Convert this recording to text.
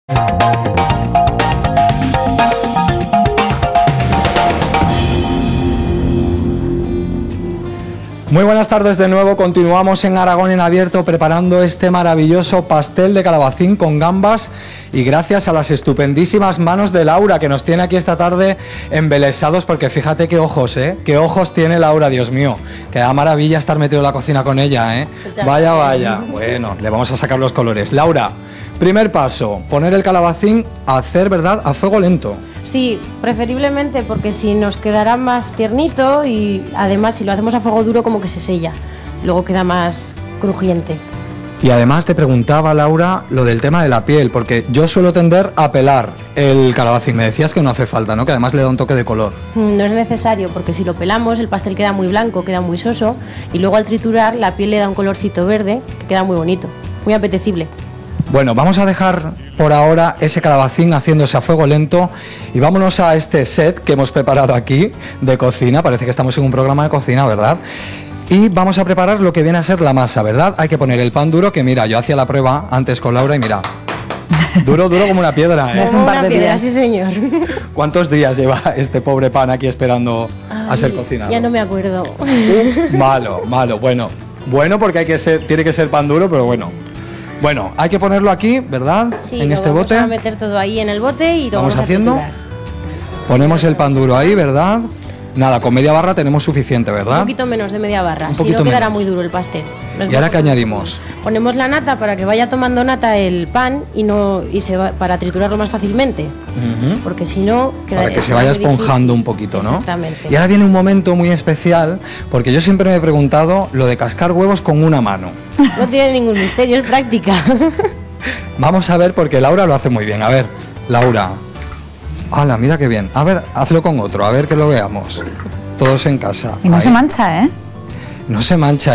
Muy buenas tardes de nuevo, continuamos en Aragón en Abierto preparando este maravilloso pastel de calabacín con gambas y gracias a las estupendísimas manos de Laura que nos tiene aquí esta tarde embelesados porque fíjate qué ojos, qué ojos tiene Laura, Dios mío, que da maravilla estar metido en la cocina con ella, Vaya, vaya, bueno, le vamos a sacar los colores. Laura, primer paso, poner el calabacín a hacer, ¿verdad?, a fuego lento. Sí, preferiblemente porque si nos quedará más tiernito y además si lo hacemos a fuego duro como que se sella, luego queda más crujiente. Y además te preguntaba, Laura, lo del tema de la piel, porque yo suelo tender a pelar el calabacín. Me decías que no hace falta, ¿no?, que además le da un toque de color. No es necesario porque si lo pelamos el pastel queda muy blanco, queda muy soso y luego al triturar la piel le da un colorcito verde que queda muy bonito, muy apetecible. Bueno, vamos a dejar por ahora ese calabacín haciéndose a fuego lento y vámonos a este set que hemos preparado aquí de cocina. Parece que estamos en un programa de cocina, ¿verdad? Y vamos a preparar lo que viene a ser la masa, ¿verdad? Hay que poner el pan duro, que mira, yo hacía la prueba antes con Laura y mira, duro como una piedra, ¿eh? Como una piedra, sí señor. ¿Cuántos días lleva este pobre pan aquí esperando a ser cocinado? Ya no me acuerdo. Malo, bueno porque tiene que ser pan duro, pero bueno. Bueno, hay que ponerlo aquí, ¿verdad? Sí, en este bote. Vamos a meter todo ahí en el bote y lo vamos a haciendo. triturar. Ponemos el pan duro ahí, ¿verdad? Nada, con media barra tenemos suficiente, ¿verdad? Un poquito menos de media barra, si no quedará muy duro el pastel. ¿Y ahora qué añadimos? Ponemos la nata para que vaya tomando nata el pan para triturarlo más fácilmente. Porque si no para que se vaya esponjando un poquito, ¿no? Exactamente. Y ahora viene un momento muy especial, porque yo siempre me he preguntado lo de cascar huevos con una mano. No tiene ningún misterio, es práctica. Vamos a ver, porque Laura lo hace muy bien. A ver, Laura. ¡Hala, mira qué bien! A ver, hazlo con otro, a ver que lo veamos. Todos en casa. Y no se mancha, ¿eh? No se mancha.